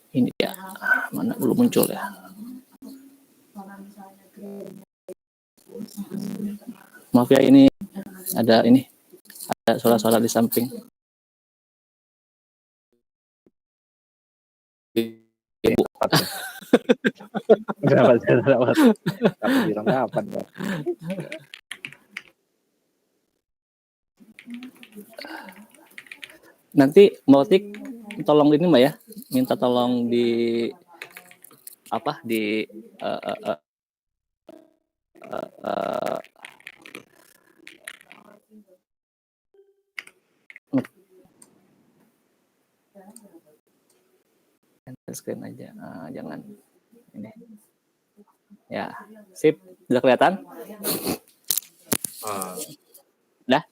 Ini ya, mana belum muncul ya. Maaf ya, ini ada suara-suara di samping. Ibu. Jerawat. Tapi bilang kapan, Pak? Nanti Mbak Otik tolong ini Mbak ya, minta tolong di screen aja, jangan ini. Ya, sip, sudah kelihatan? Dah?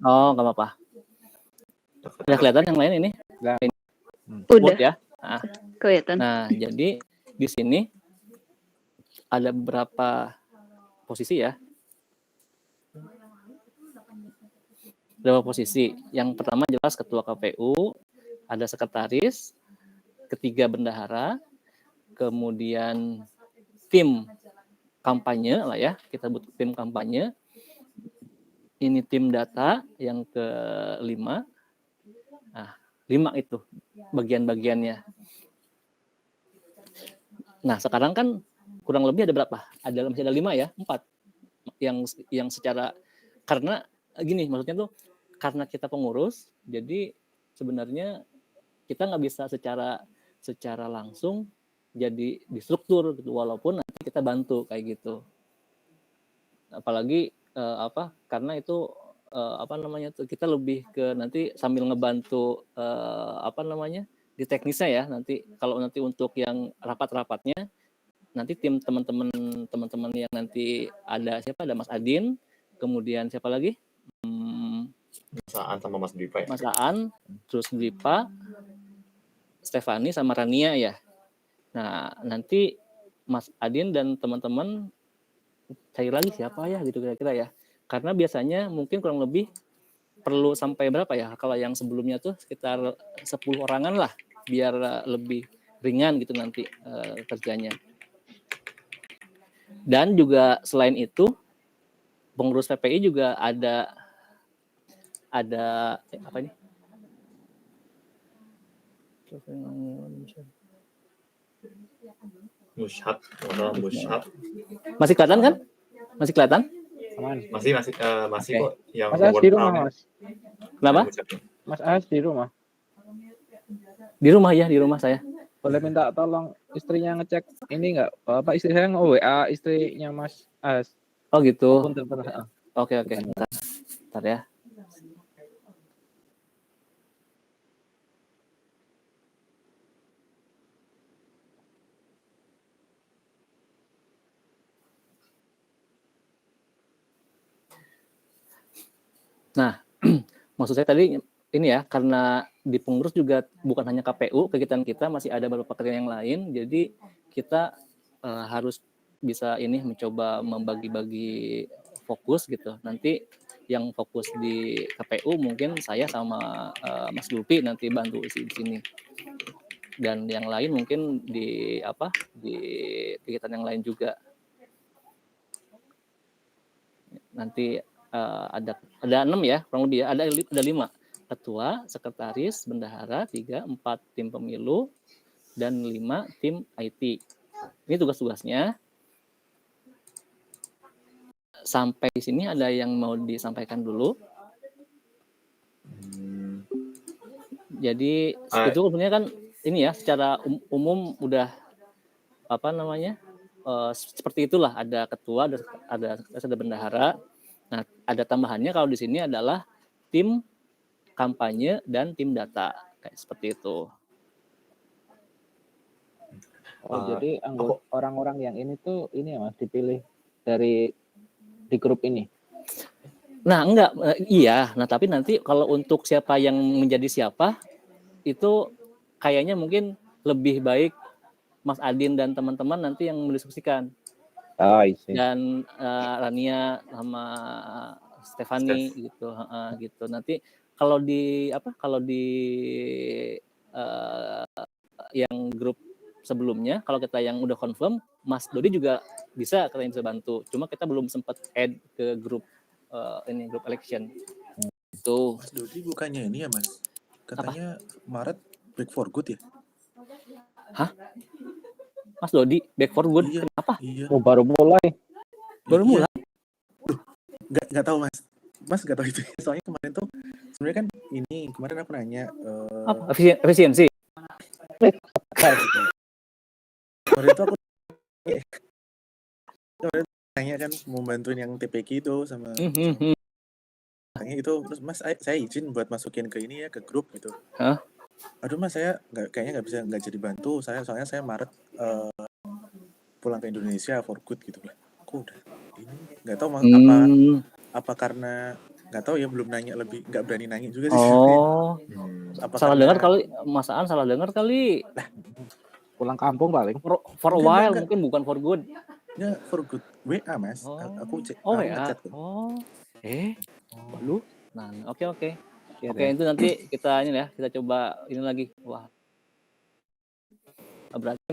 Oh, nggak apa-apa. Udah kelihatan yang lain ini? Udah ya. kelihatan. Nah, jadi di sini ada beberapa posisi ya. Beberapa posisi. Yang pertama jelas ketua KPU, ada sekretaris, ketiga bendahara, kemudian tim kampanye lah ya, kita butuh tim kampanye. Ini tim data yang kelima. Nah, 5 itu bagian-bagiannya. Nah, sekarang kan kurang lebih ada berapa? Masih ada 5 ya, 4. Yang secara, karena gini, maksudnya tuh karena kita pengurus, jadi sebenarnya kita nggak bisa secara langsung jadi di struktur gitu, walaupun nanti kita bantu kayak gitu. Apalagi karena itu kita lebih ke nanti sambil ngebantu di teknisnya ya, nanti kalau nanti untuk yang rapat-rapatnya nanti tim teman-teman yang nanti ada Mas Adin, kemudian siapa lagi? Mas Aan sama Mas Dipa ya? Mas Aan, terus Dipa, Stefani sama Rania ya. Nah, nanti Mas Adin dan teman-teman cari lagi siapa ya gitu kira-kira ya. Karena biasanya mungkin kurang lebih perlu sampai berapa ya? Kalau yang sebelumnya tuh sekitar 10 orangan lah, biar lebih ringan gitu nanti kerjanya. Dan juga selain itu pengurus PPI juga ada apa ini? Musyad. Masih kelihatan kan? Masih kelihatan? Masih Okay. kok yang Mas As di rumah, Mas. Kenapa? Mas As di rumah. Di rumah ya, di rumah saya. Boleh minta tolong istrinya ngecek ini enggak? Apa istri saya nge-WA istrinya Mas As. Oh gitu. Oke. Bentar ya. Nah, maksud saya tadi ini ya, karena di pengurus juga bukan hanya KPU, kegiatan kita masih ada beberapa kegiatan yang lain, jadi kita harus bisa ini mencoba membagi-bagi fokus gitu. Nanti yang fokus di KPU mungkin saya sama Mas Lupi nanti bantu isi di sini. Dan yang lain mungkin di kegiatan yang lain juga. Nanti ada 6 ya, kurang lebih ya, ada 5. Ketua, sekretaris, bendahara, 3, 4 tim pemilu, dan 5 tim IT. Ini tugas-tugasnya. Sampai di sini ada yang mau disampaikan dulu. Jadi itu sebenarnya kan ini ya, secara umum udah seperti itulah, ada ketua, ada bendahara. Nah, ada tambahannya kalau di sini adalah tim kampanye dan tim data, kayak seperti itu. Jadi anggota orang-orang yang ini tuh ini ya Mas, dipilih di grup ini. Nah, enggak, iya. Nah, tapi nanti kalau untuk siapa yang menjadi siapa, itu kayaknya mungkin lebih baik Mas Adin dan teman-teman nanti yang mendiskusikan. Dan Rania sama Stefani gitu. Nanti kalau di yang grup sebelumnya, kalau kita yang udah confirm, Mas Dodi juga bisa katanya bisa bantu. Cuma kita belum sempat add ke grup ini grup election. Itu Mas Dodi bukannya ini ya Mas? Katanya Maret back for good ya? Mas Dodi back for good. Iya. Kenapa? Iya. Oh, baru mulai. Baru Iya. mulai. Nggak tahu Mas. Mas nggak tahu itu. Soalnya kemarin tuh sebenarnya kan ini kemarin aku nanya Apa? Efisiensi. kemarin tuh aku nanya kan mau bantuin yang TPK itu sama makanya itu terus Mas saya izin buat masukin ke ini ya ke grup gitu. Hah? Aduh Mas saya kayaknya nggak jadi bantu soalnya saya Maret pulang ke Indonesia for good gitu lah. Aku udah ini nggak tahu Mas apa karena nggak tahu ya belum nanya lebih nggak berani nanya juga sih. Oh, apa salah karena dengar kali, Mas Aan salah dengar kali. Pulang kampung paling. For a while mungkin bukan for good. Ya for good WA Mas. Oh. Aku WA. ngechat kok. Oh. Lu? Nah, oke. Oke, Iya. itu nanti kita ini ya, kita coba ini lagi. Wah. Berarti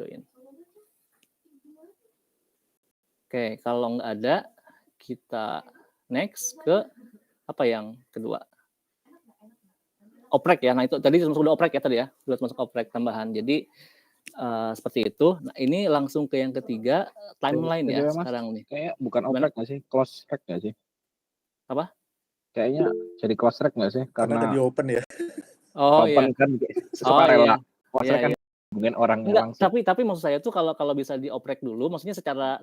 join. Oke, kalau nggak ada, kita next ke apa yang kedua? Oprek ya. Nah itu tadi sudah oprek ya tadi ya, sudah masuk oprek tambahan. Jadi seperti itu. Nah ini langsung ke yang ketiga, timeline ya Mas, sekarang nih. kayak bukan Gimana? oprek nggak sih? Close track nggak sih? Apa? Kayaknya jadi close track nggak sih? Karena tadi open ya. Oh open iya. kan Oh sukarela. iya. Close Iya, track kan iya. mungkin orangnya Enggak, langsung. tapi maksud saya tuh kalau bisa dioprek dulu, maksudnya secara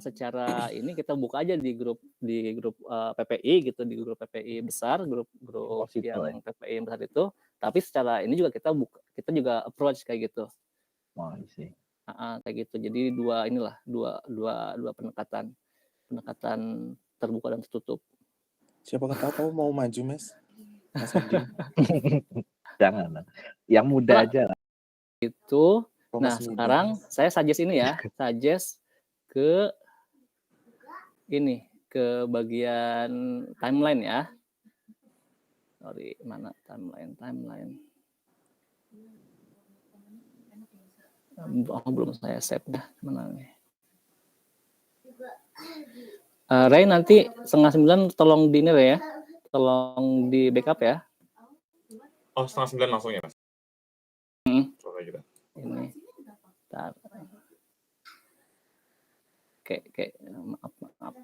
ini kita buka aja di grup PPI gitu, di grup PPI besar, grup Possible, yang PPI yang besar itu. Tapi secara ini juga kita juga approach kayak gitu. Oh, sih. Kayak gitu. Jadi dua pendekatan terbuka dan tertutup. Siapa tahu kamu mau maju, Mas Adin. Jangan. Yang muda aja lah. Itu. Oh, Nah, masih muda. sekarang saya suggest ini ya, suggest ke bagian timeline ya. Sorry, mana timeline. Belum saya save dah, mana nih. Ray nanti 8:30 tolong di ini Ray ya, tolong di backup ya. Oh 8:30 langsung ya Mas? Coba juga. Ini. Bentar. Oke,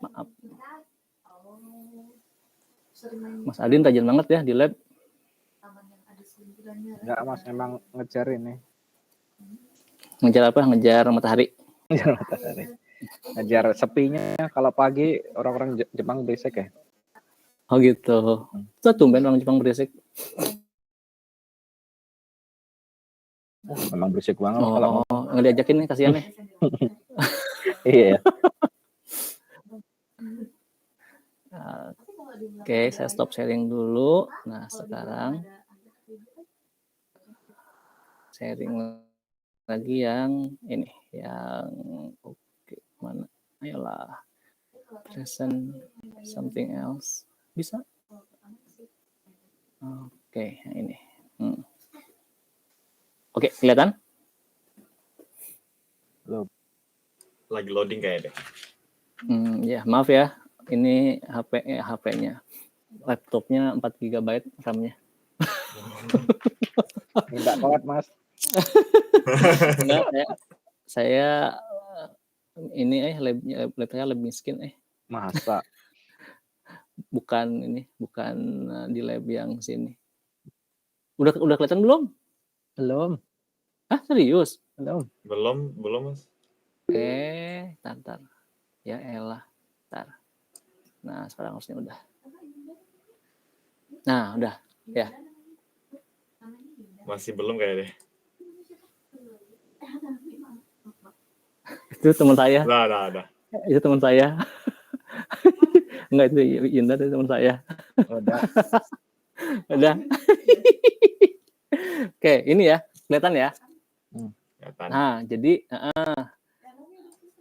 maaf. Mas Adin tajam banget ya di lab. Enggak Mas, emang ngejar ini. Ngejar apa? Ngejar matahari. Ngejar matahari. Ngejar sepinya. Kalau pagi orang-orang Jepang berisik ya. Oh gitu. Itu tumben orang Jepang berisik. Memang berisik banget kalau nggak diajakin nih kasihan nih. Iya. Oke, saya stop sharing dulu. Nah, sekarang sharing lagi yang ini, yang oke, mana? Ayolah. Present something else. Bisa? Oke, ini. Oke, kelihatan? Lagi loading kayaknya deh. Ya, maaf ya. Ini HP-nya. Laptopnya 4 GB RAM-nya. Minta kuat Mas. Enggak, saya ini laptopnya lebih miskin Masa? bukan di lab yang sini. Udah kelihatan belum? Belum. Serius? Belum Mas. Tar. Ya elah. Tar. Nah, sekarang harusnya udah. Nah, udah. Ya. Masih belum kayaknya deh. Itu teman saya. Udah. Itu teman saya. Enggak, itu Yunda, itu teman saya. Udah. Oke, ini ya. Kelihatan ya? Kelihatan. Nah,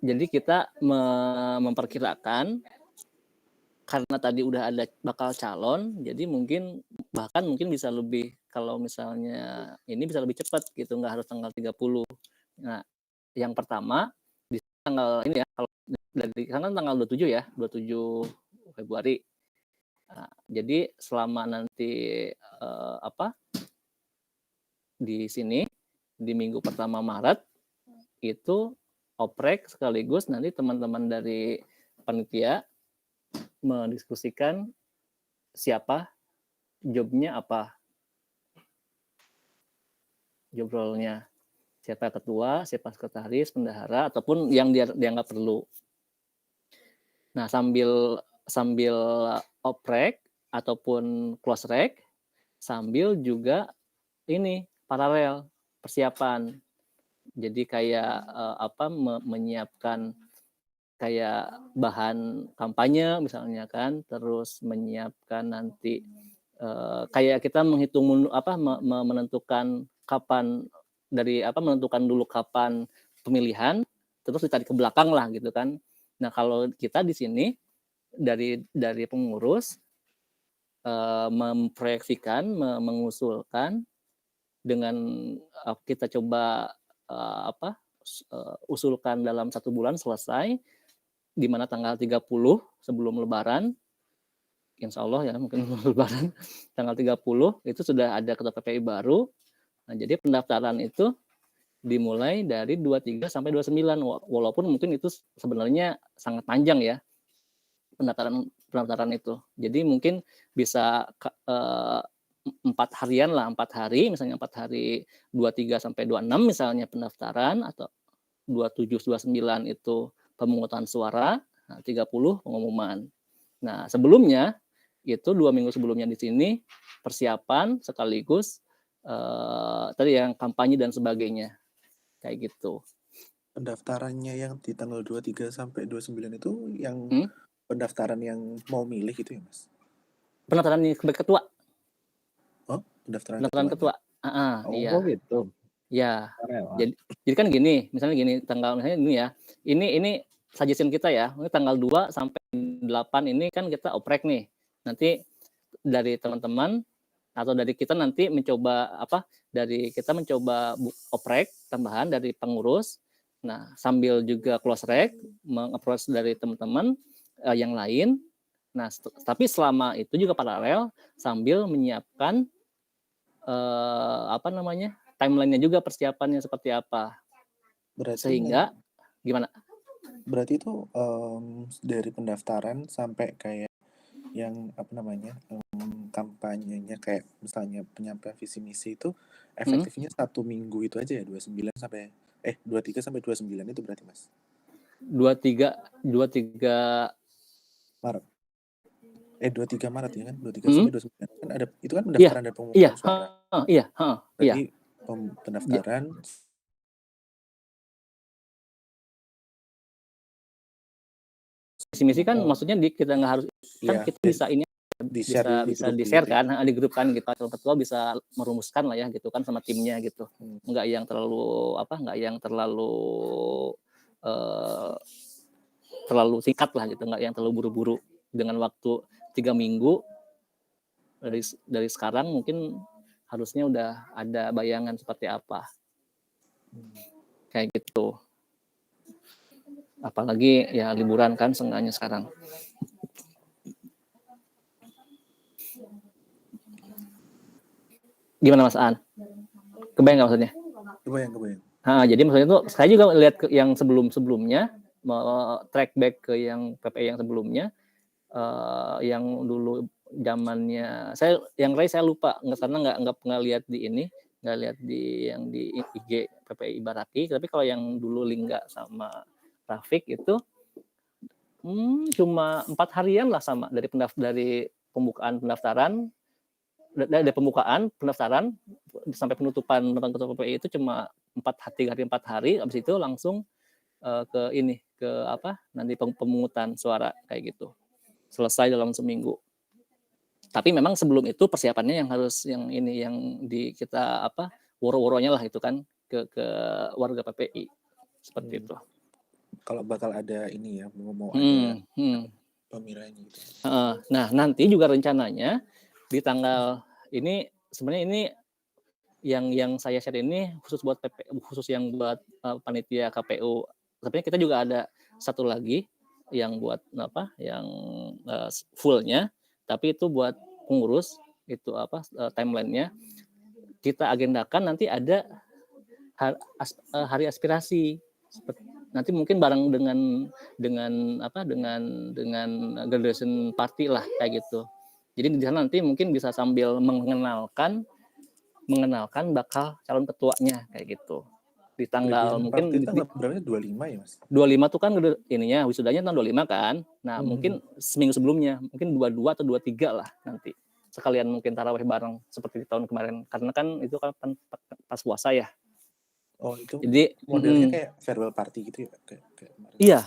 jadi kita memperkirakan karena tadi udah ada bakal calon, jadi mungkin bisa lebih, kalau misalnya ini bisa lebih cepat gitu, nggak harus tanggal 30. Nah, yang pertama di tanggal ini ya, kalau dari sana tanggal 27 ya, 27 Februari. Nah, jadi selama nanti di sini di minggu pertama Maret itu oprek sekaligus nanti teman-teman dari panitia mendiskusikan siapa jobnya apa, job role-nya, siapa ketua, siapa sekretaris, bendahara, ataupun yang dianggap perlu. Nah, sambil oprek ataupun close rek, sambil juga ini paralel persiapan. Jadi kayak menyiapkan kayak bahan kampanye misalnya kan, terus menyiapkan nanti kayak kita menentukan kapan menentukan dulu kapan pemilihan, terus ditarik ke belakang lah gitu kan. Nah, kalau kita di sini dari pengurus memproyeksikan, mengusulkan dengan kita coba usulkan dalam 1 bulan selesai, di mana tanggal 30 sebelum Lebaran, insya Allah ya mungkin Lebaran, tanggal 30 itu sudah ada ketua PPI baru. Nah, jadi pendaftaran itu dimulai dari 23 sampai 29, walaupun mungkin itu sebenarnya sangat panjang ya pendaftaran itu. Jadi mungkin bisa 4 harian lah, 4 hari, misalnya 4 hari 23 sampai 26 misalnya pendaftaran, atau 27 29 itu pemungutan suara, nah 30 pengumuman. Nah, sebelumnya itu 2 minggu sebelumnya di sini persiapan sekaligus tadi yang kampanye dan sebagainya. Kayak gitu. Pendaftarannya yang di tanggal 23 sampai 29 itu yang pendaftaran yang mau milih gitu ya, Mas? Pendaftaran sebagai ketua. Oh, pendaftaran ketua. Iya. Oh gitu. Ya. Jadi kan gini, misalnya gini, tanggal misalnya ini ya. Ini suggestion kita ya. Ini tanggal 2 sampai 8 ini kan kita oprek nih. Nanti dari teman-teman atau dari kita nanti mencoba kita mencoba oprek tambahan dari pengurus. Nah, sambil juga close rec, meng-approach dari teman-teman yang lain. Nah, tapi selama itu juga paralel sambil menyiapkan timeline-nya juga, persiapannya seperti apa. Berarti sehingga gimana? Berarti itu dari pendaftaran sampai kayak yang kampanyenya, kayak misalnya penyampaian visi misi itu efektifnya 1 minggu itu aja ya, 23 sampai 29 itu berarti, Mas? 23 Maret. 23 Maret ya kan? 23 sampai 29 kan ada, itu kan pendaftaran dan pemungutan suara. Berarti pendaftaran visi misi kan maksudnya kita nggak harus kan kita bisa ini bisa di-share kan di grup kan gitu, ketua bisa merumuskan lah ya gitu kan sama timnya gitu. Nggak yang terlalu terlalu singkat lah gitu, nggak yang terlalu buru-buru, dengan waktu 3 minggu dari sekarang mungkin harusnya udah ada bayangan seperti apa. Kayak gitu. Apalagi ya liburan kan seenggaknya sekarang. Gimana Mas An? Kebayang nggak maksudnya? Kebayang. Jadi maksudnya tuh saya juga lihat yang sebelumnya, track back ke yang PPI yang sebelumnya, yang dulu zamannya saya lupa karena nggak lihat di ini, nggak lihat di yang di IG PPI Baraki, tapi kalau yang dulu Lingga sama Rafiq itu cuma 4 harian lah sama dari pembukaan pendaftaran. Dari pembukaan pendaftaran sampai penutupan nonton ketua PPI itu cuma 4 hari, habis itu langsung nanti pemungutan suara kayak gitu, selesai dalam seminggu. Tapi memang sebelum itu persiapannya yang kita woro-woronya lah itu kan ke warga PPI seperti itu. Kalau bakal ada ini ya, mau ada pemilihannya gitu. Nah, nanti juga rencananya di tanggal ini, sebenarnya ini yang saya share ini khusus yang buat panitia KPU. Sebenarnya kita juga ada satu lagi yang buat yang fullnya, tapi itu buat pengurus itu timelinenya kita agendakan nanti ada hari aspirasi. Nanti mungkin bareng dengan graduation party lah kayak gitu. Jadi di sana nanti mungkin bisa sambil mengenalkan bakal calon ketuanya kayak gitu. Di tanggal mungkin berapa? 25 ya, Mas? 25 tuh kan ininya wisudanya tanggal 25 kan. Nah, mungkin seminggu sebelumnya, mungkin 22 atau 23 lah nanti. Sekalian mungkin tarawih bareng seperti di tahun kemarin, karena kan itu kan pas puasa ya. Oh, itu jadi modelnya kayak farewell party gitu ya? Iya,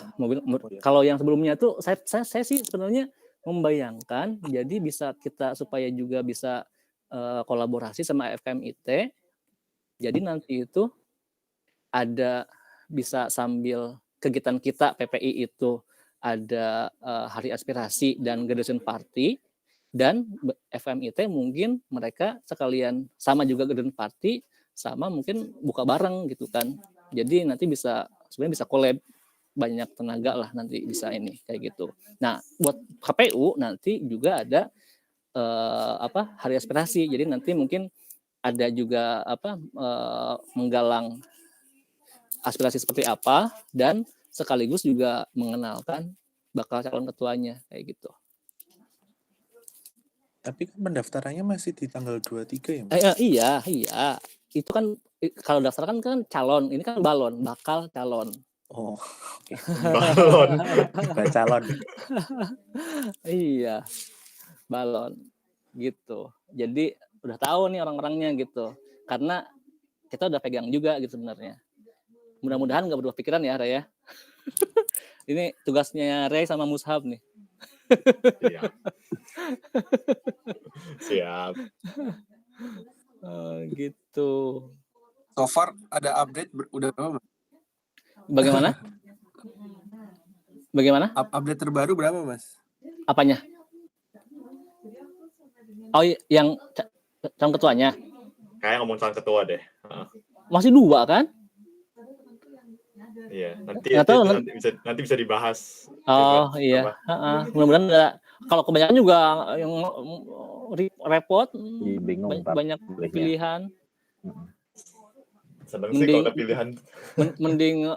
kalau yang sebelumnya tuh saya sih sebenarnya membayangkan jadi bisa kita supaya juga bisa kolaborasi sama FKMIT. Jadi nanti itu ada bisa sambil kegiatan kita PPI itu ada hari aspirasi dan graduation party, dan FKMIT mungkin mereka sekalian sama juga graduation party sama mungkin buka bareng gitu kan. Jadi nanti sebenarnya bisa collab banyak tenaga lah nanti bisa ini kayak gitu. Nah, buat KPU nanti juga ada hari aspirasi. Jadi nanti mungkin ada juga menggalang aspirasi seperti apa dan sekaligus juga mengenalkan bakal calon ketuanya kayak gitu. Tapi kan pendaftarannya masih di tanggal 23 ya, Mas? Iya. Itu kan kalau daftar kan calon, ini kan balon, bakal calon. Oh, oke. Balon. Calon. Iya, balon gitu. Jadi udah tahu nih orang-orangnya gitu. Karena kita udah pegang juga gitu sebenarnya. Mudah-mudahan nggak berubah pikiran ya, Ray ya. Ini tugasnya Ray sama Mushab nih. Siap. Gitu. So far ada update udah berapa? Bagaimana? Update terbaru berapa, Mas? Apanya? Oh, yang calon ketuanya. Kayak ngomong calon ketua deh. Masih 2 kan? Iya, nanti bisa dibahas. Oh iya, mudah-mudahan enggak. Kalau kebanyakan juga yang repot, bingung banyak pilihan. Seneng sih kalau ada pilihan.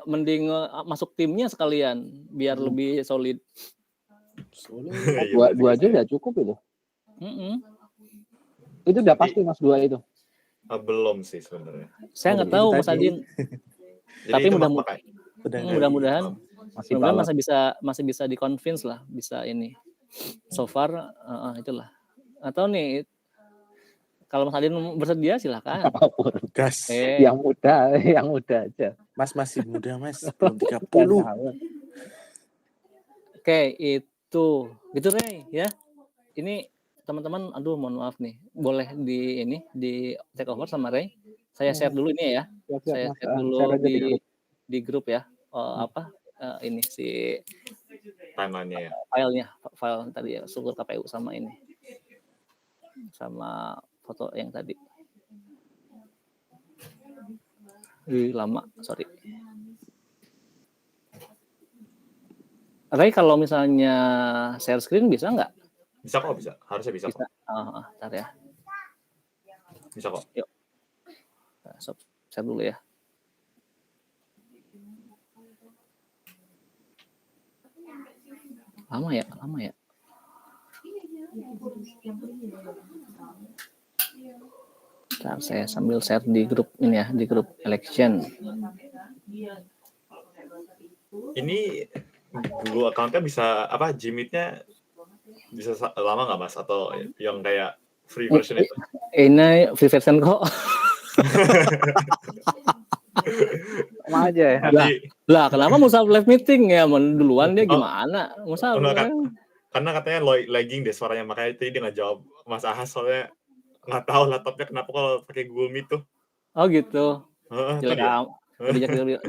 Mending masuk timnya sekalian biar lebih solid. Dua aja udah cukup itu. Itu udah pasti Mas 2 itu. Belum sih sebenarnya. Saya nggak tahu Mas Adin. Tapi mudah-mudahan masih bisa di-convince lah, bisa ini. So far itulah. Atau nih kalau Mas Adin bersedia silakan. Gas. Yang muda aja. Mas masih muda, Mas. Belum 30. Oke, itu gitu Ray ya. Ini teman-teman, aduh mohon maaf nih. Boleh di take over sama Ray. Saya share dulu ini ya. Saya share dulu di grup ya. Ini si timeline-nya ya. File tadi ya, struktur KPU sama ini. Sama foto yang tadi. Lama, sorry. Ray, kalau misalnya share screen bisa nggak? Bisa kok, bisa. Harusnya bisa kok. Bentar ya. Bisa kok. Yuk. Share dulu ya. Lama ya. Bentar, saya sambil share di grup ini ya, di grup election. Ini Google account-nya bisa Gmeet-nya bisa lama nggak Mas? Atau yang kayak free version itu? Ini free version kok. Sama aja ya. Lah kenapa Mushab live meeting ya? Duluan dia gimana? Mushab. Karena katanya lagging deh suaranya, makanya tadi dia nggak jawab Mas Ahas, soalnya nggak tahu laptopnya kenapa kalau pakai Google Meet tuh. Oh gitu. Jelek amat.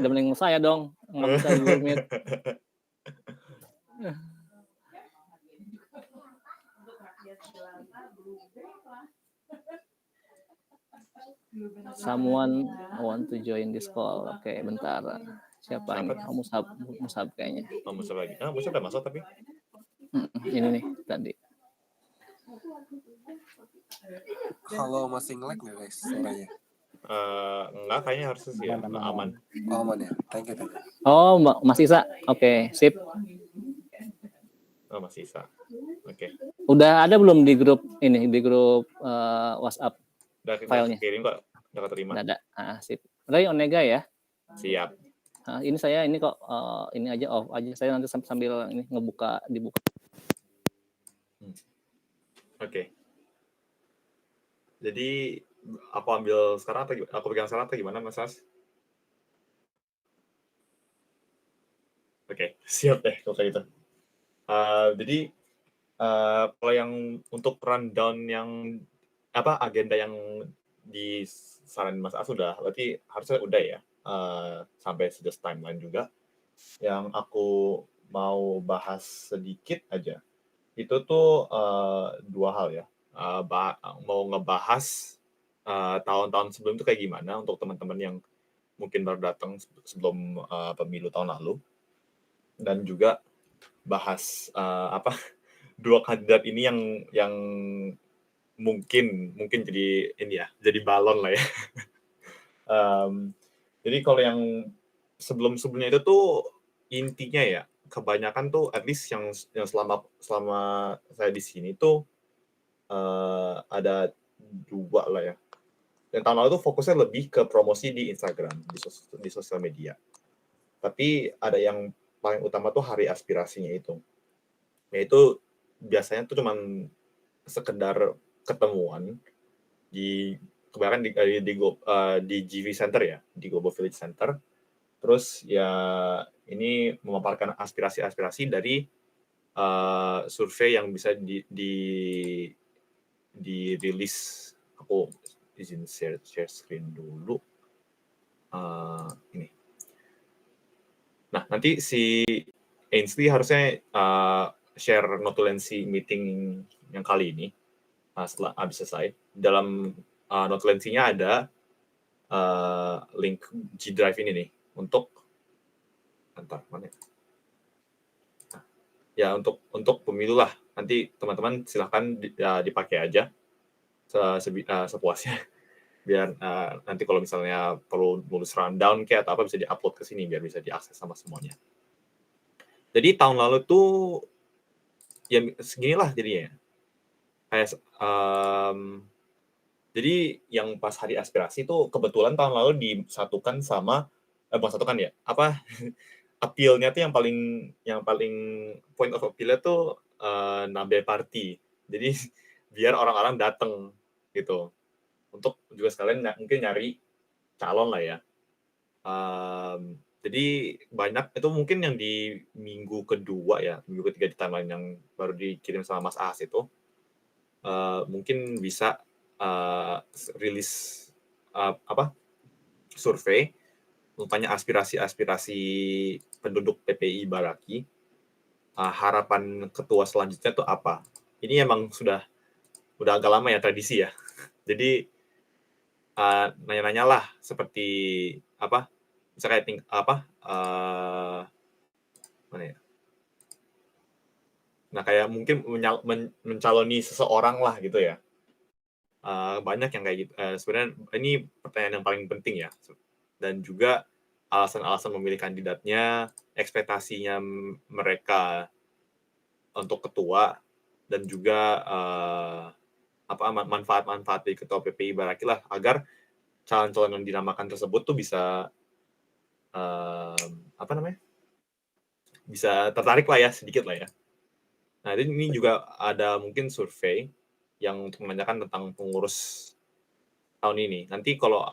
Udah mending saya dong, nggak bisa Google Meet. Someone want to join this call. Oke, bentar. Siapa ini? Mushab kayaknya. Mushab lagi. Mushab udah masuk tapi. Ini nih tadi. Kalau masih nge-lag nih guys suaranya? Enggak, kayaknya harusnya sih aman. Aman ya. Thank you. Oh, Mas Isa. Oke, sip. Oh, Mas Isa. Oke. Udah ada belum di grup ini, di grup WhatsApp? Udah filenya. Kirim kok, udah keterima. Ada. Sip. Ray Onega ya. Siap. Ini saya ini kok ini aja off aja. Saya nanti sambil ini dibuka. Oke. Jadi aku ambil sekarang atau aku pegang sekarang atau gimana Mas As? Oke, siap deh kalau kayak gitu. Jadi kalau yang untuk rundown yang agenda yang disaranin Mas As sudah, berarti harusnya udah ya, sampai sudah timeline juga. Yang aku mau bahas sedikit aja, itu tuh 2 hal ya. Mau ngebahas tahun-tahun sebelum itu kayak gimana untuk teman-teman yang mungkin baru datang sebelum pemilu tahun lalu, dan juga bahas dua kandidat ini yang mungkin jadi ini ya, jadi balon lah ya. Jadi kalau yang sebelumnya itu tuh intinya ya kebanyakan tuh at least yang selama saya di sini tuh ada dua lah ya. Dan tahun lalu tuh fokusnya lebih ke promosi di Instagram, di sosial media. Tapi ada yang paling utama tuh hari aspirasinya itu. Yaitu biasanya tuh cuman sekedar ketemuan kebanyakan di GV Center ya, di Global Village Center. Terus ya ini memaparkan aspirasi-aspirasi dari survei yang bisa dirilis. Aku izin share screen dulu. Ini. Nah, nanti si Ainsley harusnya share notulensi meeting yang kali ini setelah habis selesai. Dalam notulensinya ada link G Drive ini nih untuk mana ya? Nah, ya untuk pemilu lah. Nanti teman-teman silahkan dipakai aja sepuasnya. Biar nanti kalau misalnya perlu nulis rundown kayak atau apa bisa diupload ke sini biar bisa diakses sama semuanya. Jadi tahun lalu tuh ya seginilah jadinya. Kayak jadi yang pas hari aspirasi tuh kebetulan tahun lalu disatukan sama bukan satukan ya, appeal-nya tuh yang paling point of appeal-nya tuh Nabe Party. Jadi biar orang-orang datang gitu. Untuk juga sekalian mungkin nyari calon lah ya. Jadi banyak itu mungkin yang di minggu kedua ya, minggu ketiga di timeline yang baru dikirim sama Mas Ahas itu mungkin bisa rilis survei untuk tanya aspirasi penduduk PPI Baraki, harapan ketua selanjutnya tuh apa. Ini emang udah agak lama ya tradisi ya. Jadi nanya-nanya lah seperti misalnya mana ya? Nah kayak mungkin mencaloni seseorang lah gitu ya. Banyak yang kayak gitu. Sebenarnya ini pertanyaan yang paling penting ya. Dan juga alasan-alasan memilih kandidatnya, ekspektasinya mereka untuk ketua, dan juga manfaat-manfaat dari ketua PPI Baraki lah agar calon-calon yang dinamakan tersebut tuh bisa bisa tertarik lah ya sedikit lah ya. Nah ini juga ada mungkin survei yang untuk menanyakan tentang pengurus tahun ini. Nanti kalau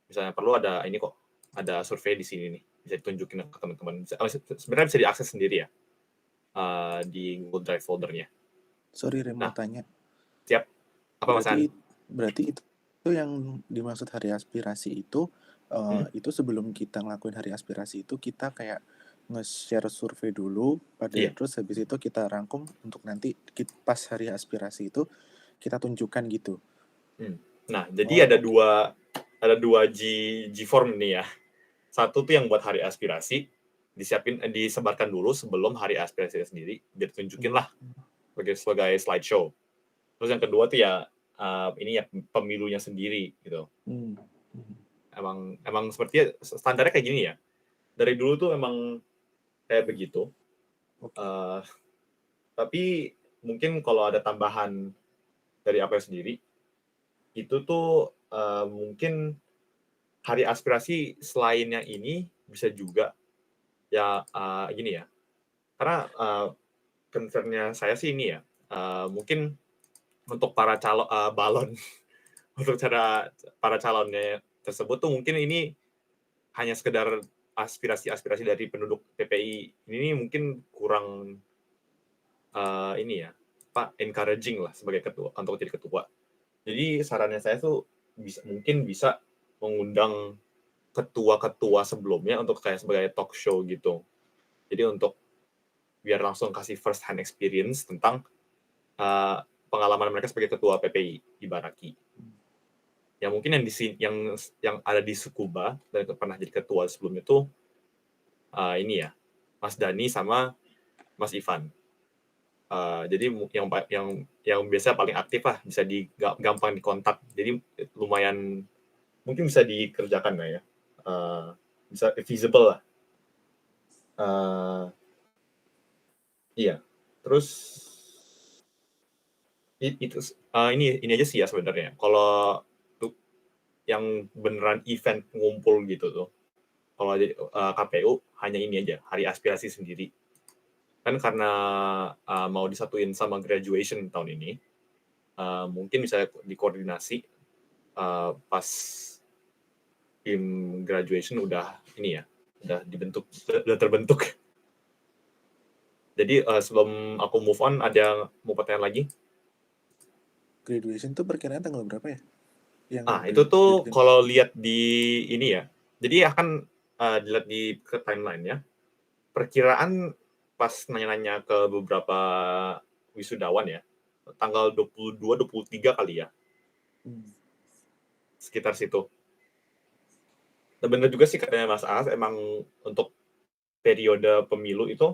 misalnya perlu ada survei di sini nih, bisa ditunjukin ke teman-teman. Sebenarnya bisa diakses sendiri ya di Google Drive foldernya. Sorry, mau tanya. Siap. Apa Mas An? Berarti itu yang dimaksud hari aspirasi itu itu sebelum kita ngelakuin hari aspirasi itu kita kayak nge-share survei dulu terus habis itu kita rangkum untuk nanti pas hari aspirasi itu kita tunjukkan gitu. Nah, jadi ada dua G form nih ya. Satu tuh yang buat hari aspirasi disebarkan dulu sebelum hari aspirasi sendiri biar tunjukin lah sebagai slideshow. Terus yang kedua tuh ya ini ya pemilunya sendiri gitu. Emang sepertinya standarnya kayak gini ya. Dari dulu tuh emang kayak begitu. Tapi mungkin kalau ada tambahan dari apa sendiri, itu tuh mungkin hari aspirasi selain yang ini bisa juga ya gini ya. Karena concern-nya saya sih ini ya. Mungkin untuk para balon untuk para calonnya tersebut tuh mungkin ini hanya sekedar aspirasi dari penduduk PPI ini mungkin kurang encouraging lah sebagai ketua untuk jadi ketua. Jadi sarannya saya tuh mungkin bisa mengundang ketua-ketua sebelumnya untuk kayak sebagai talk show gitu. Jadi untuk biar langsung kasih first hand experience tentang pengalaman mereka sebagai ketua PPI di Baraki. yang mungkin yang di sini yang ada di Tsukuba dan pernah jadi ketua sebelumnya tuh ini ya, Mas Dani sama Mas Ivan. Jadi yang biasa paling aktif lah, bisa gampang dikontak. Jadi lumayan mungkin bisa dikerjakan lah ya. Bisa feasible lah. Iya. Terus itu ini aja sih ya sebenarnya. Kalau yang beneran event ngumpul gitu tuh, kalau KPU hanya ini aja, hari aspirasi sendiri. Kan karena mau disatuin sama graduation tahun ini, mungkin bisa dikoordinasi pas tim graduation udah ini ya, udah terbentuk. Jadi sebelum aku move on, ada yang mau pertanyaan lagi? Graduation tuh perkiraan tanggal berapa ya? Itu tuh kalau lihat di ini ya, jadi akan dilihat di ke timeline-nya. Perkiraan pas nanya-nanya ke beberapa wisudawan ya, tanggal 22-23 kali ya. Sekitar situ. Nah, bener juga sih katanya Mas As, emang untuk periode pemilu itu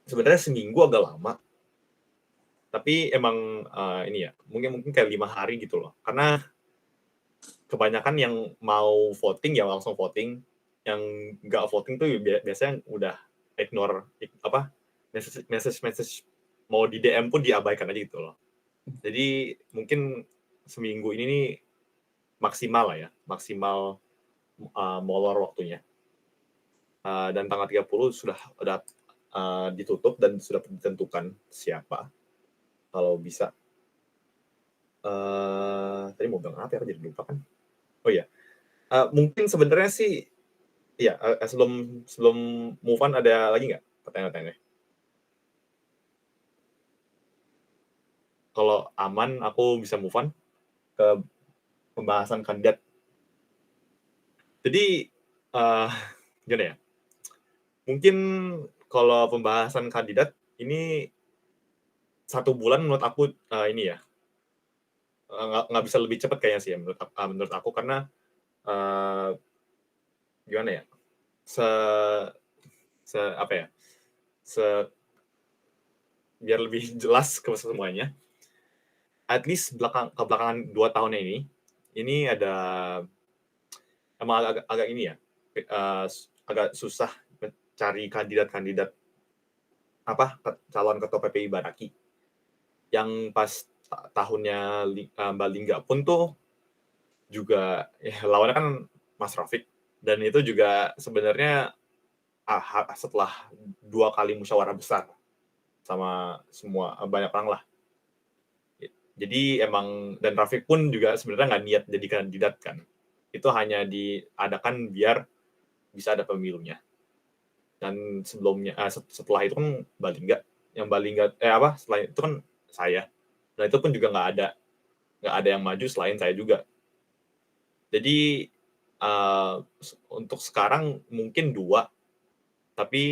sebenarnya seminggu agak lama. Tapi emang ini ya, mungkin kayak 5 hari gitu loh. Karena kebanyakan yang mau voting ya langsung voting, yang nggak voting tuh biasanya udah ignore message mau di DM pun diabaikan aja gitu loh. Jadi mungkin seminggu ini nih maksimal lah ya, maksimal molor waktunya. Dan tanggal 30 sudah ditutup dan sudah ditentukan siapa kalau bisa. Tadi mau bilang apa ya, aku jadi lupa kan. Oh iya, mungkin sebenarnya sih ya sebelum move on ada lagi nggak pertanyaan-pertanyaannya? Kalau aman aku bisa move on ke pembahasan kandidat. Jadi gimana ya? Mungkin kalau pembahasan kandidat ini 1 bulan menurut aku ini ya nggak bisa lebih cepat kayaknya sih ya menurut aku karena gimana ya? Biar lebih jelas ke semuanya. At least kebelakangan 2 tahun ini ada emang agak ini ya, agak susah mencari kandidat calon ketua PPI Baraki. Yang pas tahunnya Mbak Lingga pun tuh juga ya, lawannya kan Mas Rafiq, dan itu juga sebenarnya setelah 2 kali musyawarah besar sama semua banyak orang lah. Jadi emang, dan Rafiq pun juga sebenarnya nggak niat jadi kandidat kan. Itu hanya diadakan biar bisa ada pemilunya. Dan sebelumnya setelah itu kan Balingga, setelah itu kan saya. Dan itu pun juga nggak ada yang maju selain saya juga. Jadi untuk sekarang mungkin 2, tapi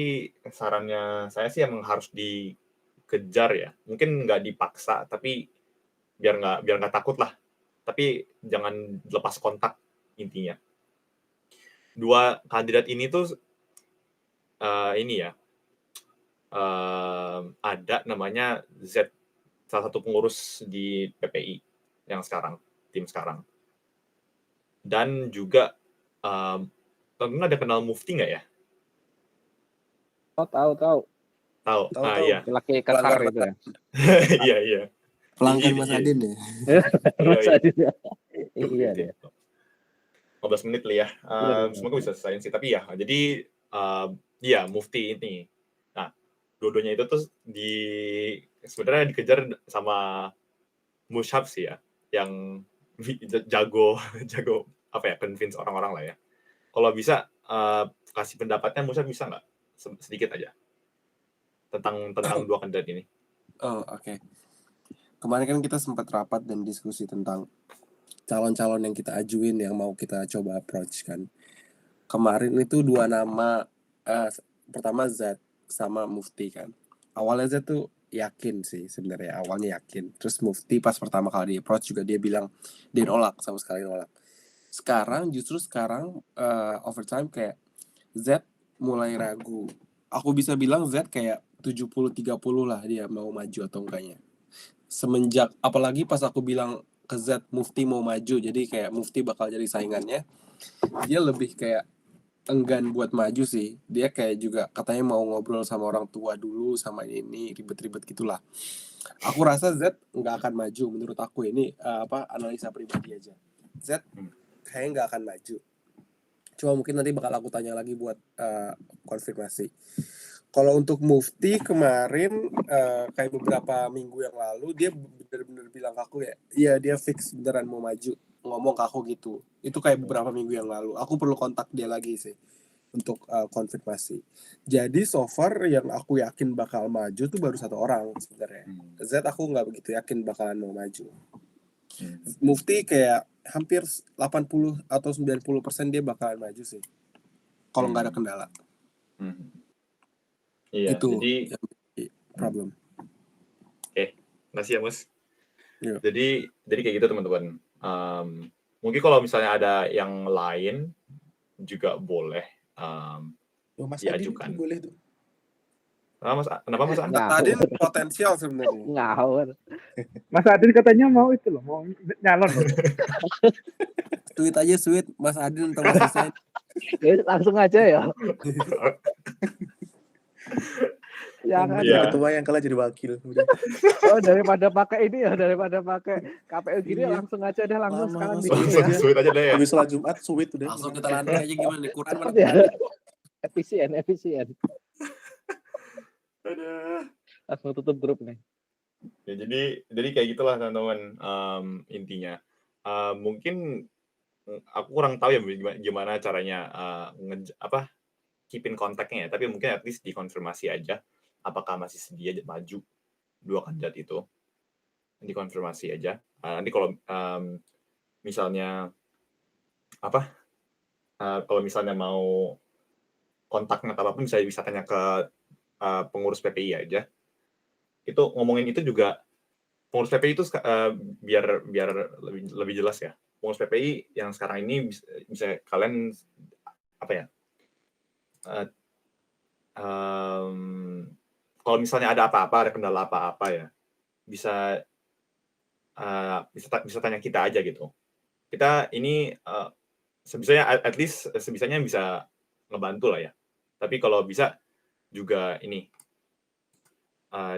sarannya saya sih emang harus dikejar ya. Mungkin nggak dipaksa, tapi biar nggak takut lah. Tapi jangan lepas kontak intinya. 2 kandidat ini tuh ini ya, ada namanya Z, salah satu pengurus di PPI yang sekarang, tim sekarang. Dan juga teman-teman ada kenal Mufti nggak ya? Tahu. Tahu. Iya. Laki kasar itu ya. Iya. Pelanggan Mas Adin ya. Mas Adin ya. Iya deh. 15 menit lah ya. Semoga bisa selesai sih. Tapi ya, jadi iya Mufti ini. Nah, dua-duanya itu tuh sebenarnya dikejar sama Mushab sih ya, yang jago convince orang-orang lah ya. Kalau bisa kasih pendapatnya, Mushab bisa nggak sedikit aja tentang 2 kandidat ini? Oh, oke. Kemarin kan kita sempat rapat dan diskusi tentang calon-calon yang kita ajuin yang mau kita coba approach kan. Kemarin itu 2 nama, pertama Zat sama Mufti kan. Awalnya Zat tuh yakin sih sebenarnya, awalnya yakin. Terus Mufti pas pertama kali di approach juga dia bilang dia nolak, sama sekali nolak. Sekarang over time kayak Z mulai ragu. Aku bisa bilang Z kayak 70-30 lah dia mau maju atau enggaknya. Semenjak apalagi pas aku bilang ke Z Mufti mau maju, jadi kayak Mufti bakal jadi saingannya, dia lebih kayak enggan buat maju sih. Dia kayak juga katanya mau ngobrol sama orang tua dulu, sama ini ribet-ribet gitulah. Aku rasa Z nggak akan maju menurut aku, ini analisa pribadi aja. Z kayaknya nggak akan maju. Cuma mungkin nanti bakal aku tanya lagi buat konfirmasi. Kalau untuk Mufti kemarin kayak beberapa minggu yang lalu dia benar-benar bilang ke aku ya dia fix beneran mau maju, ngomong ke aku gitu. Itu kayak beberapa minggu yang lalu. Aku perlu kontak dia lagi sih untuk konfirmasi. Jadi so far yang aku yakin bakal maju tuh baru satu orang sebenarnya. Z aku nggak begitu yakin bakalan mau maju. Mufti kayak hampir 80 atau 90% dia bakalan maju sih. Kalau nggak ada kendala. Iya, Itu jadi yang problem. Makasih ya Mas. Iya. Jadi kayak gitu teman-teman. Mungkin kalau misalnya ada yang lain juga boleh Mas Adin diajukan. itu boleh tuh. Kenapa Mas An? Ngawur. Adin potensial sebenarnya. Ngawur. Mas Adin katanya mau itu loh, mau nyalon loh. Tweet aja sweet Mas Adin atau Mas Hussein. Ya, langsung aja ya. Jangan Iya. Ketua yang kalah jadi wakil. Udah. Oh, daripada pakai ini ya, daripada pakai KPU gini Iya. langsung aja deh, langsung Lama, sekarang langsung bikin ya. Sweet aja deh ya. Habis sholat Jumat sweet udah. Langsung kita lantik aja gimana nih? Quran mana? Ya. Efisien. Aduh. Langsung tutup grup nih. Ya, jadi kayak gitulah teman-teman intinya. Mungkin aku kurang tahu ya gimana caranya keepin kontaknya ya. Tapi mungkin at least dikonfirmasi aja apakah masih sedia maju dua kandidat itu. Dikonfirmasi aja. Nanti kalau misalnya kalau misalnya mau kontaknya atau apapun bisa tanya ke pengurus PPI aja. Itu ngomongin itu juga pengurus PPI itu biar lebih jelas ya. Pengurus PPI yang sekarang ini bisa kalian kalau misalnya ada apa-apa, ada kendala apa-apa ya, bisa tanya kita aja gitu. Kita ini sebisanya at least sebisanya bisa ngebantu lah ya. Tapi kalau bisa juga ini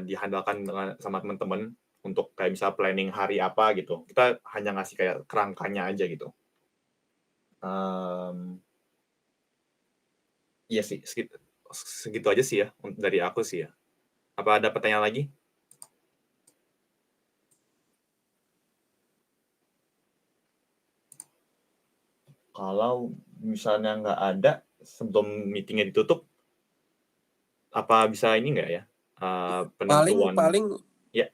dihandalkan sama teman-teman untuk kayak bisa planning hari apa gitu. Kita hanya ngasih kayak kerangkanya aja gitu. Iya sih, segitu aja sih ya dari aku sih ya. Apa ada pertanyaan lagi? Kalau misalnya nggak ada sebelum meetingnya ditutup, apa bisa ini nggak ya? Penentuan. Paling ya.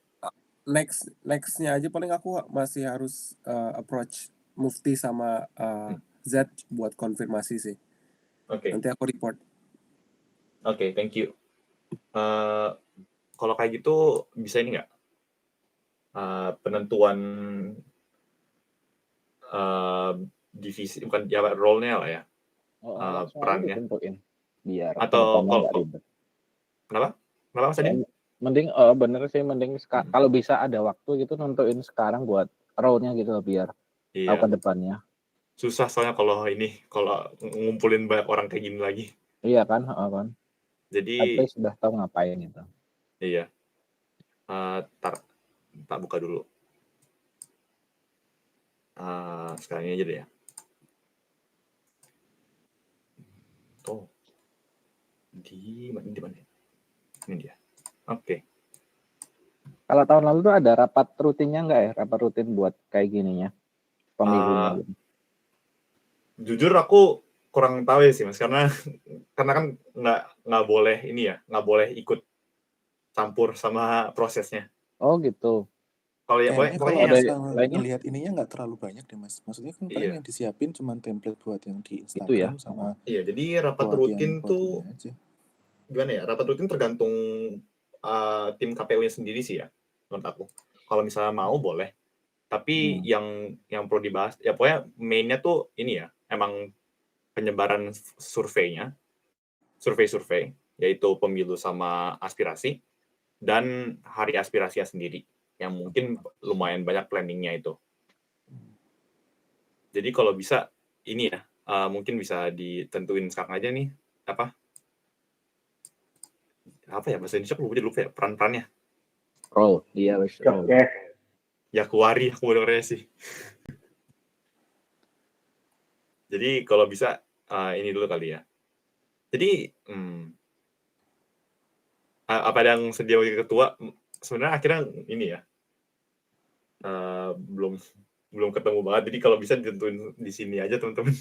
Nextnya aja paling aku masih harus approach Mufti sama Z buat konfirmasi sih. Oke. Nanti aku report. Oke, thank you. Kalau kayak gitu bisa ini nggak? Penentuan divisi, bukan ya role-nya lah ya. Perannya. Ditentuin. Biar atau nggak ribet. Kenapa Mas Adin? Mending bener sih, mending kalau bisa ada waktu gitu nentuin sekarang buat role-nya gitu loh, biar tahu ke depannya. Susah soalnya kalau ngumpulin banyak orang kayak gini lagi. Iya kan, kan. Jadi sudah tahu ngapain gitu. Iya. Tak buka dulu. Sekarang ini aja deh ya. Tuh. Di mana? Ini dia. Oke. Kalau tahun lalu tuh ada rapat rutinnya nggak ya? Rapat rutin buat kayak gininya, pemilunya. Jujur aku kurang tahu ya sih Mas, karena kan nggak boleh ini ya, nggak boleh ikut campur sama prosesnya. Oh gitu. Kalau ya pokoknya lihat ininya nggak terlalu banyak deh Mas. Maksudnya kan paling yang disiapin cuma template buat yang di Instagram itu ya? sama. Iya, jadi rapat rutin tuh gimana ya? Rapat rutin tergantung tim KPU-nya sendiri sih ya, menurut aku. Kalau misalnya mau boleh. Tapi yang perlu dibahas, ya pokoknya main-nya tuh ini ya, emang penyebaran survei-nya, survei-survei, yaitu pemilu sama aspirasi, dan hari aspirasinya sendiri, yang mungkin lumayan banyak planningnya itu. Jadi kalau bisa, ini ya, mungkin bisa ditentuin sekarang aja nih, apa ya, bahasa Indonesia aku lupa ya, peran-perannya. Roll, iya wes roll. Oke. Yakuari aku dengernya sih. Jadi kalau bisa ini dulu kali ya. Jadi apa ada yang sedia wakil ketua? Sebenarnya akhirnya ini ya, belum ketemu banget. Jadi kalau bisa ditentuin di sini aja teman-teman.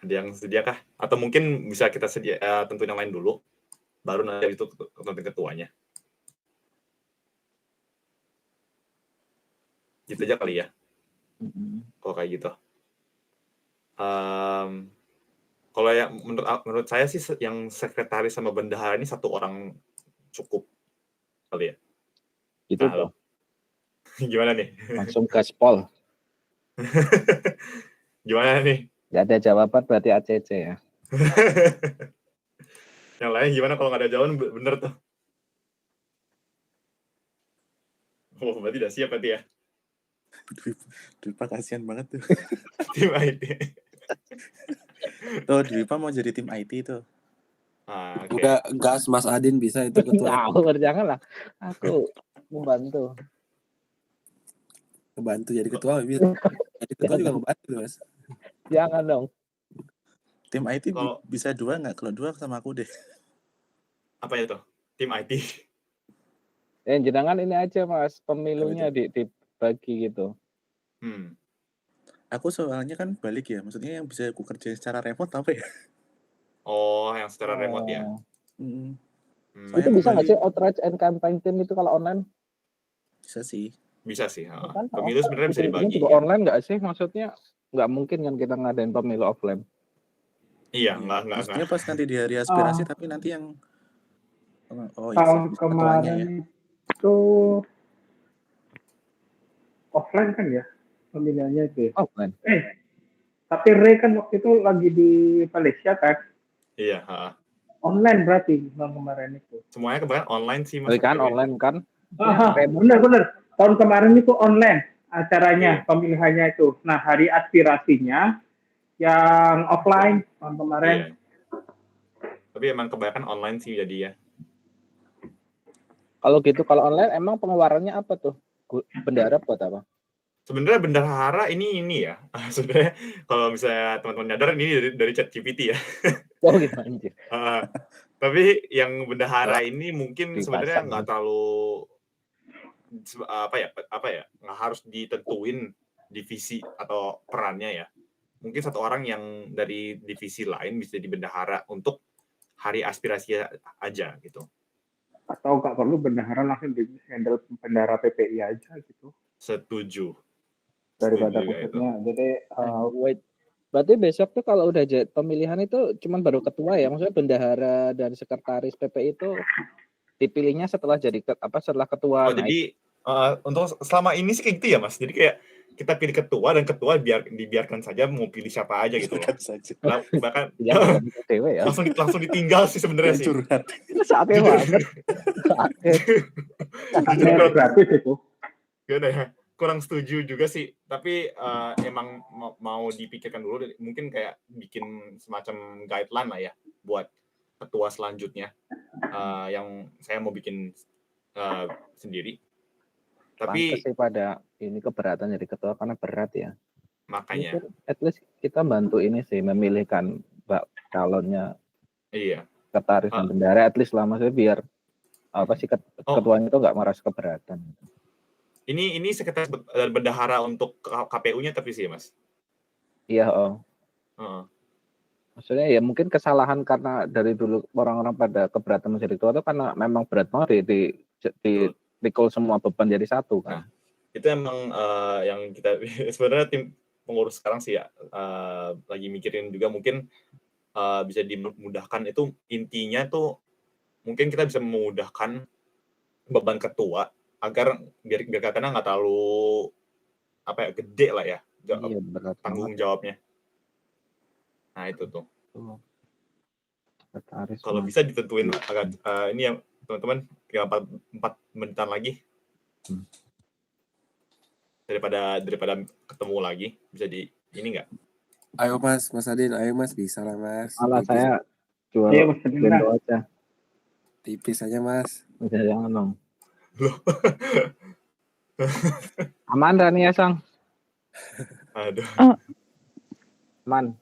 Ada yang sedia kah? Atau mungkin bisa kita tentuin yang lain dulu, baru nanti itu tentuin ketuanya. Gitu aja kali ya. Kalau kayak gitu. Kalau yang menurut saya sih yang sekretaris sama bendahara ini satu orang cukup kali ya. Itu Nah, tuh gimana nih? langsung gaspol. Gimana nih? Gak ada jawaban berarti ACC ya. Yang lain gimana kalau nggak ada jawaban bener tuh? Oh, berarti udah siap berarti ya? Dwipa kasihan banget tuh. Tim IT. Tuh Dwipa mau jadi tim IT tuh. Okay. Udah gas Mas Adin bisa itu ketua. Janganlah. Aku membantu. Kebantu jadi ketua. Jadi ketua juga ngebantu Mas. Jangan dong. Tim IT Kalau- bisa 2 nggak? Kalau 2 sama aku deh. Apa itu? Tim IT. Jenengan ini aja Mas, pemilunya dibagi gitu. Aku soalnya kan balik ya. Maksudnya yang bisa aku kerjain secara remote apa ya? Oh, yang secara remote ya. Itu bisa nggak sih outreach and campaign team itu kalau online? Bisa sih. Bisa sih. Kan, Pemilu sebenarnya bisa dibagi. juga online nggak sih? Maksudnya nggak mungkin kan kita ngadain pemilu offline. Iya, enggak. Maksudnya pas nanti di hari aspirasi, tapi nanti yang tahun kemarin itu offline kan ya pemilihannya itu. Offline. Tapi Ray kan waktu itu lagi di Malaysia kan. Iya. Online berarti tahun kemarin itu. Semuanya kebanyakan online sih Mas. Kan online kan? Benar. Tahun kemarin itu online acaranya, pemilihannya itu. Nah, hari aspirasinya yang offline tahun kemarin. Iya. Tapi emang kebanyakan online sih jadi ya. Kalau gitu, kalau online emang pengeluarannya apa tuh? Bendahara buat apa? Sebenarnya bendahara ini ya. Sebenarnya kalau misalnya teman-teman nyadar ini dari ChatGPT ya. Oh gitu anjir. Tapi yang bendahara ini mungkin sebenarnya nggak terlalu apa ya nggak harus ditentuin divisi atau perannya ya. Mungkin satu orang yang dari divisi lain bisa jadi bendahara untuk hari aspirasi aja gitu. Atau nggak perlu bendahara langsung di handle bendahara PPI aja gitu. Setuju. Daripada pusatnya. Jadi wait. Berarti besok tuh kalau udah pemilihan itu cuman baru ketua ya, maksudnya bendahara dan sekretaris PPI itu dipilihnya setelah jadi setelah ketua. Jadi untuk selama ini sih kayak gitu ya Mas. Jadi kayak kita pilih ketua dan ketua dibiarkan saja mau pilih siapa aja gitu loh. Bahkan langsung ditinggal sih sebenarnya sih. Curhat. Saatnya banget. Saatnya gratis itu. Gimana ya? Kurang setuju juga sih, tapi emang mau dipikirkan dulu, mungkin kayak bikin semacam guideline lah ya buat ketua selanjutnya yang saya mau bikin sendiri. Tapi pantes sih pada ini keberatan jadi ketua karena berat ya. Makanya. At least kita bantu ini sih memilihkan calonnya. Iya. Sekretaris dan bendahara at least lah maksudnya biar apa sih ketuanya itu nggak merasa keberatan. Ini sekretaris dan bendahara untuk KPU-nya tapi sih Mas. Iya, Maksudnya ya mungkin kesalahan karena dari dulu orang-orang pada keberatan menjadi ketua itu karena memang berat banget dipikul semua beban jadi satu kan. Nah, itu emang yang kita sebenarnya tim pengurus sekarang sih ya lagi mikirin juga mungkin bisa dimudahkan itu intinya tuh mungkin kita bisa memudahkan beban ketua agar biar katanya nggak terlalu gede lah ya Iya, berat tanggung banget. jawabnya. Nah itu tuh. Sekretaris Kalau bisa ditentuin agak ini ya teman-teman tinggal 4 menitan lagi daripada ketemu lagi bisa di ini nggak? Ayo Mas Adin, ayo Mas, bisa lah Mas. malah Tipis, saya jual Ayo, Mas Adin, bento aja. tipis aja Mas. Udah jangan dong. Loh. Aman Rani ya Sang? Aduh. Aman.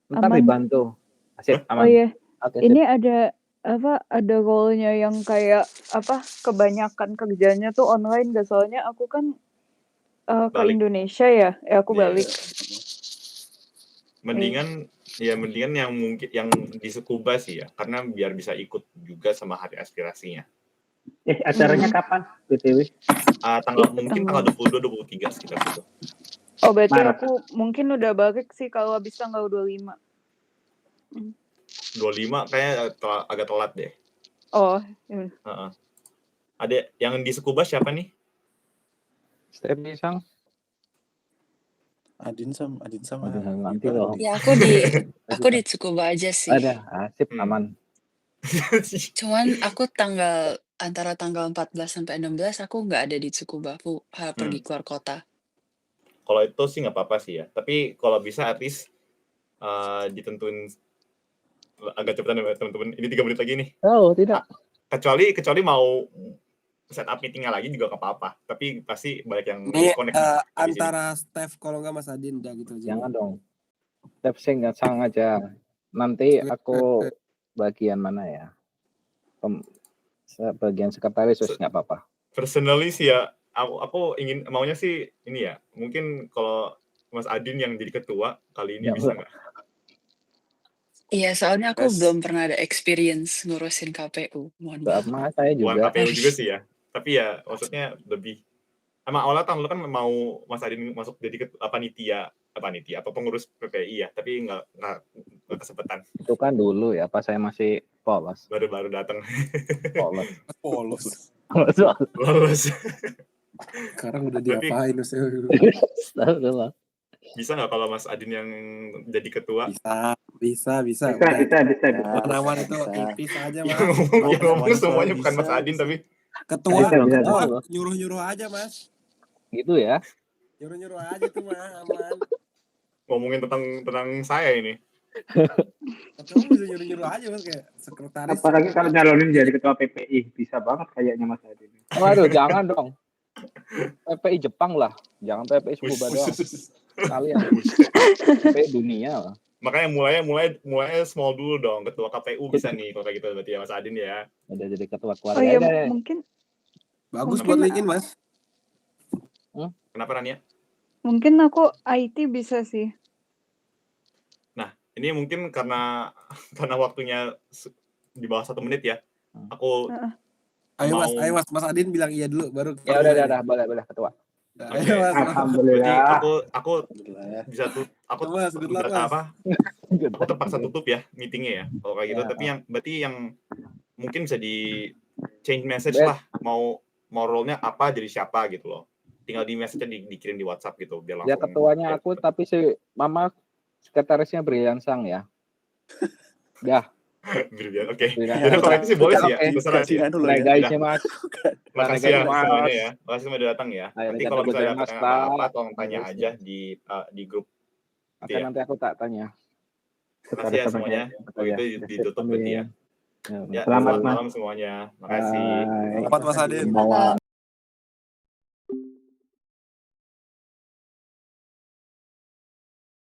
Ntar Aman. dibantu. Asik, Oh aman. iya, Oke, ini ada role-nya yang kayak kebanyakan kerjanya tuh online gak, soalnya aku kan ke Balik. Indonesia ya, aku Iya. balik. Mendingan yang mungkin yang di Tsukuba sih ya, karena biar bisa ikut juga sama hari aspirasinya. Acaranya kapan, BTW? Mungkin tanggal 22 23 sekitar situ. Oh berarti Maret. aku mungkin udah balik sih kalau habis tanggal 25. 25 kayaknya agak telat deh. Oh, ya. Ada yang di Tsukuba siapa nih? Stepi Sang. Adin sama Nanti Iba. loh. Ya aku di Tsukuba aja sih. Ada, asip, aman. Cuman aku antara tanggal 14 sampai 16 aku nggak ada di Tsukuba. Aku pergi keluar kota. Kalau itu sih nggak apa-apa sih ya. Tapi kalau bisa at least ditentuin agak cepetan ya teman-teman. Ini 3 menit lagi nih. Oh, tidak. Kecuali mau setup meetingnya lagi juga nggak apa-apa. Tapi pasti banyak yang Ini connect antara Steph kalau nggak Mas Adin udah gitu aja. Jangan dong. Step nggak Sang aja. Nanti aku bagian mana ya? Bagian sekretaris nggak apa-apa. Personally sih ya, aku maunya sih ini ya. Mungkin kalau Mas Adin yang jadi ketua kali ini bisa nggak? Iya, soalnya aku belum pernah ada experience ngurusin KPU. Mohon maaf. Sama saya Bukan juga. KPU juga sih ya. Tapi ya maksudnya lebih sama awalnya kan lu kan mau Mas Adin masuk jadi panitia atau pengurus PPI ya, tapi nggak kesempatan. Itu kan dulu ya, pas saya masih polos. Baru datang. Polos. Sekarang udah diapain Bisa nggak kalau Mas Adin yang jadi ketua? Bisa. Bisa. Penawan itu tipis aja Mas. Ngomong semuanya bukan Mas Adin tapi Ketua Bisa. nyuruh aja Mas. Gitu ya. Nyuruh aja tuh Mas, aman. ngomongin tentang saya ini. Ketua bisa nyuruh aja Mas, kayak sekretaris. Apalagi kalau nyalonin jadi ketua PPI, bisa banget kayaknya Mas Adin. Waduh, jangan dong. PPI Jepang lah, jangan PPI Tsukuba doang. Kalian PPI dunia lah. Makanya mulai small dulu dong. Ketua KPU bisa nih kalau kayak gitu berarti ya Mas Adin ya. Udah jadi ketua keluarga. Oh iya, mungkin Bagus buat LinkedIn Mas. Kenapa Rania? Mungkin aku IT bisa sih. Nah, ini mungkin karena waktunya di bawah 1 menit ya. Aku Ayo Mas Adin bilang iya dulu baru. Ya udah boleh ketua. Ayo Mas. Alhamdulillah. Berarti aku bisa aku Mas, good luck, Mas. aku terpaksa tutup ya meetingnya ya. Kalau kayak gitu, tapi berarti yang mungkin bisa di change message lah. Mau role-nya apa jadi siapa gitu loh. Tinggal di message-nya dikirim di WhatsApp gitu biar langsung. Ya ketuanya aku, tapi si Mama sekretarisnya Brilian Sang ya. Dah. Brilian, oke. Brilian. Kalau itu sih boleh sih ya. Terserah sih. Nah guys ya Mas. Makasih ya semuanya ya. Makasih semua udah datang ya. Ayo, Nanti kalau misalnya Mas, ada apa-apa tolong tanya aja di grup. Akan nanti aku tak tanya. Makasih ya semuanya. Kalau itu ditutup berarti ya. Ya, selamat malam semuanya. Makasih. Selamat Mas Adin. Selamat